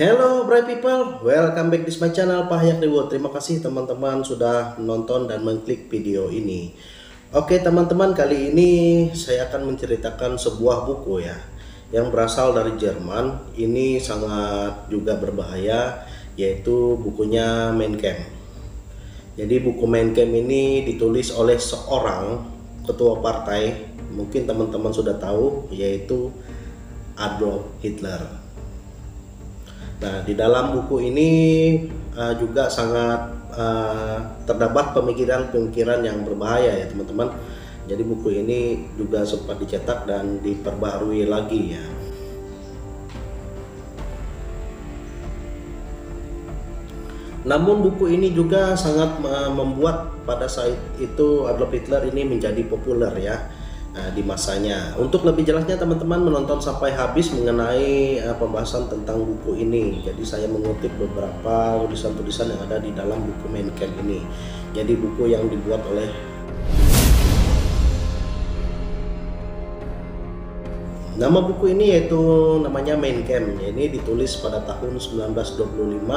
Hello bright people, welcome back to my channel Pahyak Reward. Terima kasih teman-teman sudah menonton dan mengklik video ini. Oke teman-teman, kali ini saya akan menceritakan sebuah buku ya yang berasal dari Jerman. Ini sangat juga berbahaya, yaitu bukunya Mein Kampf. Jadi buku Mein Kampf ini ditulis oleh seorang ketua partai, mungkin teman-teman sudah tahu, yaitu Adolf Hitler. Nah, di dalam buku ini juga sangat terdapat pemikiran-pemikiran yang berbahaya ya teman-teman. Jadi buku ini juga sempat dicetak dan diperbaharui lagi ya. Namun buku ini juga sangat membuat pada saat itu Adolf Hitler ini menjadi populer ya di masanya. Untuk lebih jelasnya teman-teman menonton sampai habis mengenai pembahasan tentang buku ini. Jadi saya mengutip beberapa tulisan-tulisan yang ada di dalam buku Mein Kampf ini. Jadi buku yang dibuat oleh nama buku ini yaitu namanya Mein Kampf. Ini ditulis pada tahun 1925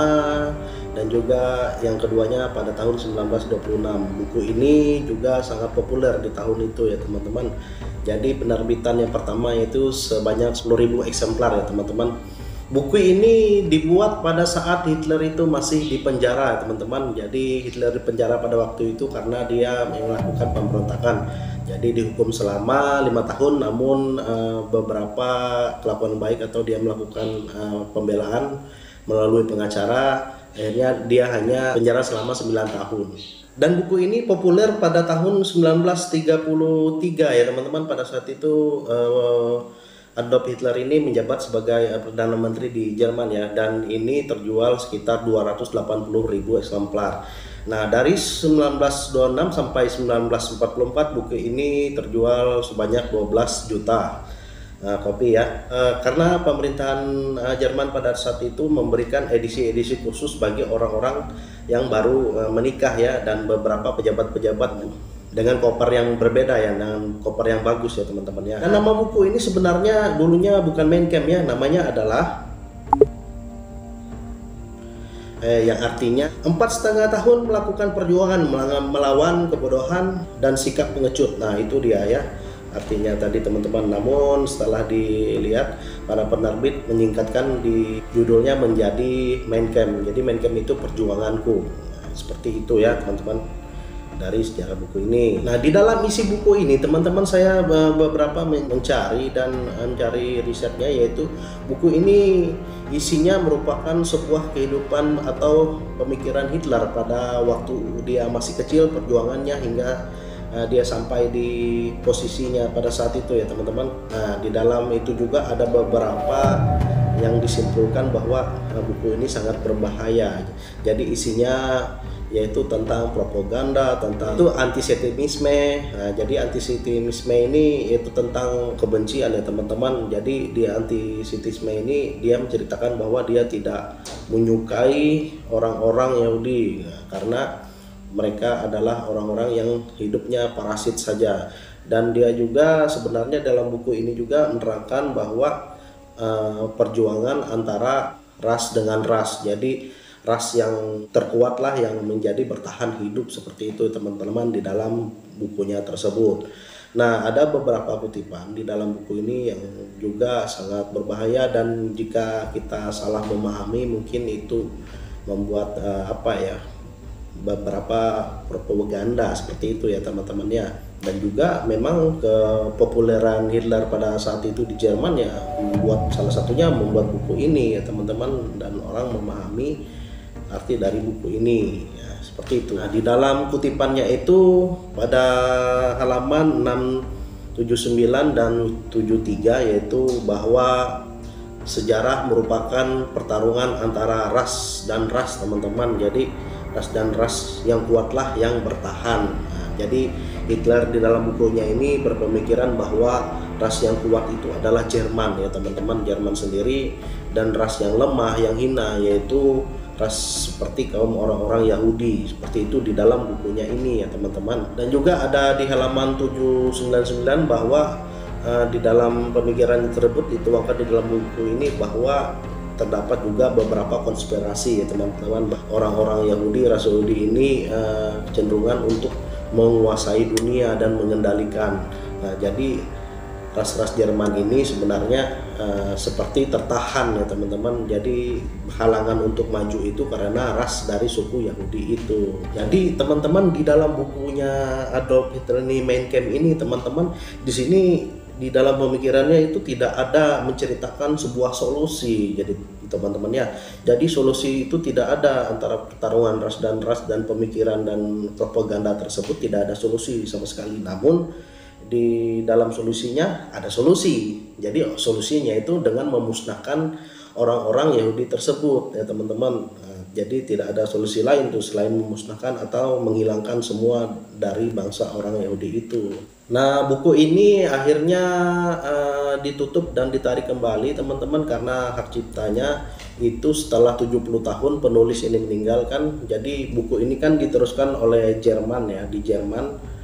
dan juga yang keduanya pada tahun 1926. Buku ini juga sangat populer di tahun itu ya teman-teman. Jadi penerbitan yang pertama yaitu sebanyak 10.000 eksemplar ya teman-teman. Buku ini dibuat pada saat Hitler itu masih di penjara teman-teman. Jadi Hitler di penjara pada waktu itu karena dia melakukan pemberontakan. Jadi dihukum selama 5 tahun, namun beberapa kelakuan baik atau dia melakukan pembelaan melalui pengacara, akhirnya dia hanya penjara selama 9 tahun. Dan buku ini populer pada tahun 1933 ya teman-teman. Pada saat itu Adolf Hitler ini menjabat sebagai Perdana Menteri di Jerman ya, dan ini terjual sekitar 280.000 eksemplar. Nah, dari 1926 sampai 1944 buku ini terjual sebanyak 12 juta kopi ya. Karena pemerintahan Jerman pada saat itu memberikan edisi-edisi khusus bagi orang-orang yang baru menikah ya, dan beberapa pejabat-pejabat dengan koper yang berbeda ya, dengan koper yang bagus ya teman-teman ya. Dan nama buku ini sebenarnya dulunya bukan Mein Kampf ya, namanya adalah yang artinya 4,5 tahun melakukan perjuangan melawan kebodohan dan sikap pengecut. Nah itu dia ya artinya tadi teman-teman. Namun setelah dilihat para penerbit menyingkatkan di judulnya menjadi Mein Kampf. Jadi Mein Kampf itu perjuanganku. Nah, seperti itu ya teman-teman dari sejarah buku ini. Nah di dalam isi buku ini teman-teman saya beberapa mencari risetnya, yaitu buku ini isinya merupakan sebuah kehidupan atau pemikiran Hitler pada waktu dia masih kecil, perjuangannya hingga dia sampai di posisinya pada saat itu ya teman-teman. Nah di dalam itu juga ada beberapa yang disimpulkan bahwa buku ini sangat berbahaya. Jadi isinya yaitu tentang propaganda, tentang itu antisemitisme. Nah, jadi antisemitisme ini yaitu tentang kebencian ya teman-teman. Jadi di antisemitisme ini dia menceritakan bahwa dia tidak menyukai orang-orang Yahudi karena mereka adalah orang-orang yang hidupnya parasit saja. Dan dia juga sebenarnya dalam buku ini juga menerangkan bahwa perjuangan antara ras dengan ras. Jadi ras yang terkuatlah yang menjadi bertahan hidup, seperti itu teman-teman di dalam bukunya tersebut. Nah ada beberapa kutipan di dalam buku ini yang juga sangat berbahaya, dan jika kita salah memahami mungkin itu membuat beberapa propaganda seperti itu ya teman-teman ya. Dan juga memang kepopuleran Hitler pada saat itu di Jerman ya membuat, salah satunya membuat buku ini ya teman-teman, dan orang memahami arti dari buku ini ya, seperti itu. Nah, di dalam kutipannya itu pada halaman 679 dan 73 yaitu bahwa sejarah merupakan pertarungan antara ras dan ras teman-teman. Jadi ras dan ras yang kuatlah yang bertahan. Nah, jadi Hitler di dalam bukunya ini berpemikiran bahwa ras yang kuat itu adalah Jerman ya teman-teman, Jerman sendiri, dan ras yang lemah, yang hina yaitu ras seperti kaum orang-orang Yahudi. Seperti itu di dalam bukunya ini ya teman-teman. Dan juga ada di halaman 799 bahwa di dalam pemikiran tersebut dituangkan di dalam buku ini bahwa terdapat juga beberapa konspirasi ya teman-teman. Orang-orang Yahudi, ras Yahudi ini cenderungan untuk menguasai dunia dan mengendalikan. Nah, jadi ras-ras Jerman ini sebenarnya seperti tertahan ya teman-teman. Jadi halangan untuk maju itu karena ras dari suku Yahudi itu. Jadi teman-teman, di dalam bukunya Adolf Hitler ini, Mein Kampf ini teman-teman, di sini di dalam pemikirannya itu tidak ada menceritakan sebuah solusi. Jadi teman-teman ya, jadi solusi itu tidak ada antara pertarungan ras dan pemikiran dan propaganda tersebut, tidak ada solusi sama sekali. Namun di dalam solusinya ada solusi. Jadi solusinya itu dengan memusnahkan orang-orang Yahudi tersebut ya teman-teman. Jadi tidak ada solusi lain tuh selain memusnahkan atau menghilangkan semua dari bangsa orang Yahudi itu. Nah, buku ini akhirnya ditutup dan ditarik kembali teman-teman karena hak ciptanya itu setelah 70 tahun penulis ini meninggalkan. Jadi buku ini kan diteruskan oleh Jerman ya, di Jerman.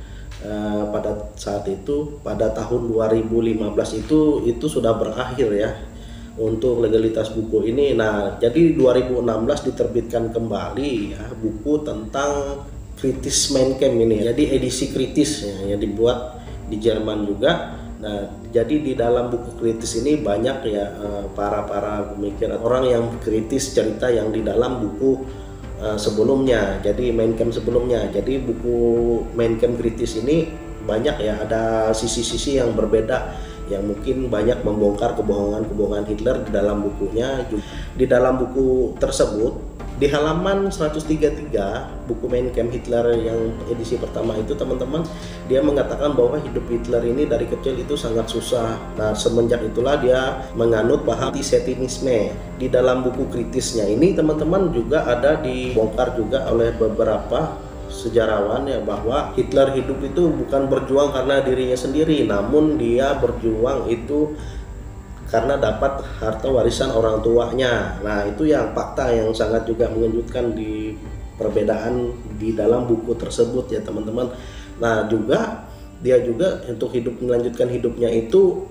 Pada saat itu pada tahun 2015 itu sudah berakhir ya untuk legalitas buku ini. Nah, jadi 2016 diterbitkan kembali ya buku tentang kritis Mein Kampf ini. Jadi edisi kritis ya, yang dibuat di Jerman juga. Nah, jadi di dalam buku kritis ini banyak ya para pemikiran orang yang kritis cerita yang di dalam buku sebelumnya, jadi Mein Kampf sebelumnya. Jadi buku Mein Kampf kritis ini banyak ya, ada sisi-sisi yang berbeda yang mungkin banyak membongkar kebohongan-kebohongan Hitler di dalam bukunya. Di dalam buku tersebut di halaman 133 buku Mein Kampf Hitler yang edisi pertama itu teman-teman, dia mengatakan bahwa hidup Hitler ini dari kecil itu sangat susah. Nah, semenjak itulah dia menganut paham antisemitisme. Di dalam buku kritisnya ini teman-teman juga ada dibongkar juga oleh beberapa sejarawan ya bahwa Hitler hidup itu bukan berjuang karena dirinya sendiri, namun dia berjuang itu karena dapat harta warisan orang tuanya. Nah, itu yang fakta yang sangat juga mengejutkan di perbedaan di dalam buku tersebut ya teman-teman. Nah, juga dia juga untuk melanjutkan hidupnya itu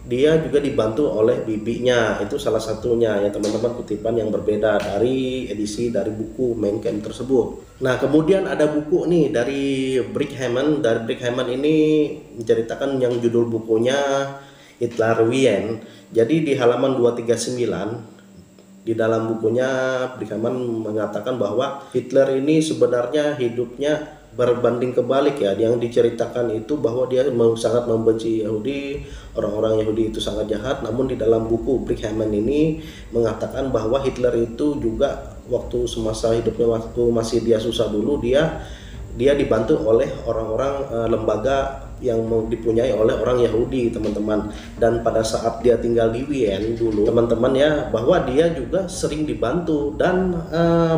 dia juga dibantu oleh bibinya. Itu salah satunya ya teman-teman, kutipan yang berbeda dari edisi dari buku Mein Kampf tersebut. Nah, kemudian ada buku nih dari Brickhamen. Dari Brickhamen ini menceritakan yang judul bukunya Hitler Wien. Jadi di halaman 239 di dalam bukunya Brickhamen mengatakan bahwa Hitler ini sebenarnya hidupnya berbanding kebalik ya. Yang diceritakan itu bahwa dia sangat membenci Yahudi, orang-orang Yahudi itu sangat jahat. Namun di dalam buku Brickhamen ini mengatakan bahwa Hitler itu juga waktu semasa hidupnya, waktu masih dia susah dulu, dia dibantu oleh orang-orang lembaga yang dipunyai oleh orang Yahudi teman-teman. Dan pada saat dia tinggal di Wien dulu teman-teman ya, bahwa dia juga sering dibantu dan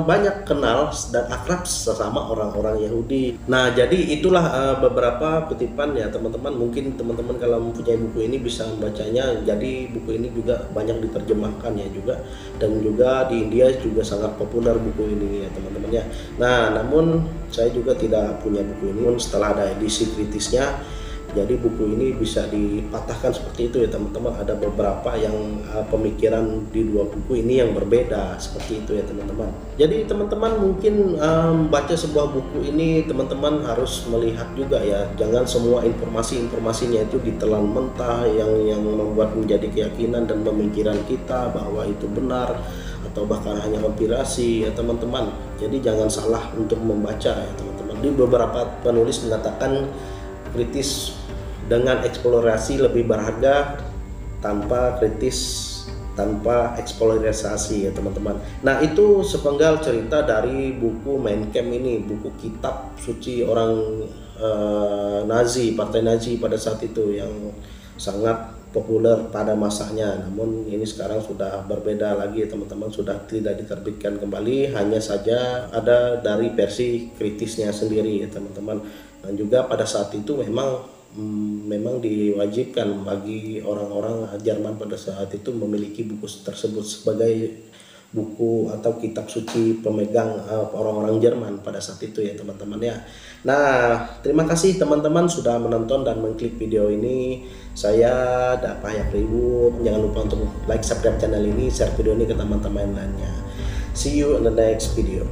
banyak kenal dan akrab sesama orang-orang Yahudi. Nah, jadi itulah beberapa kutipan ya teman-teman. Mungkin teman-teman kalau mempunyai buku ini bisa membacanya. Jadi buku ini juga banyak diterjemahkan ya juga, dan juga di India juga sangat populer buku ini ya teman-teman ya. Nah, namun saya juga tidak punya buku ini. Setelah ada edisi kritisnya, jadi buku ini bisa dipatahkan seperti itu ya teman-teman. Ada beberapa yang pemikiran di dua buku ini yang berbeda seperti itu ya teman-teman. Jadi teman-teman mungkin baca sebuah buku ini teman-teman harus melihat juga ya, jangan semua informasinya itu ditelan mentah yang membuat menjadi keyakinan dan pemikiran kita bahwa itu benar atau bahkan hanya konspirasi ya teman-teman. Jadi jangan salah untuk membaca ya teman-teman. Di beberapa penulis mengatakan kritis dengan eksplorasi lebih berharga, tanpa kritis tanpa eksplorisasi ya teman-teman. Nah, itu sepenggal cerita dari buku Mein Kampf ini, buku kitab suci orang Nazi, partai Nazi pada saat itu yang sangat populer pada masanya. Namun ini sekarang sudah berbeda lagi teman-teman, sudah tidak diterbitkan kembali, hanya saja ada dari versi kritisnya sendiri ya teman-teman. Dan juga pada saat itu memang diwajibkan bagi orang-orang Jerman pada saat itu memiliki buku tersebut sebagai buku atau kitab suci pemegang orang-orang Jerman pada saat itu ya teman-teman ya. Nah, terima kasih teman-teman sudah menonton dan mengklik video ini. Saya Dapaya Priwood. Jangan lupa untuk like, subscribe channel ini, share video ini ke teman-teman lainnya. See you in the next video.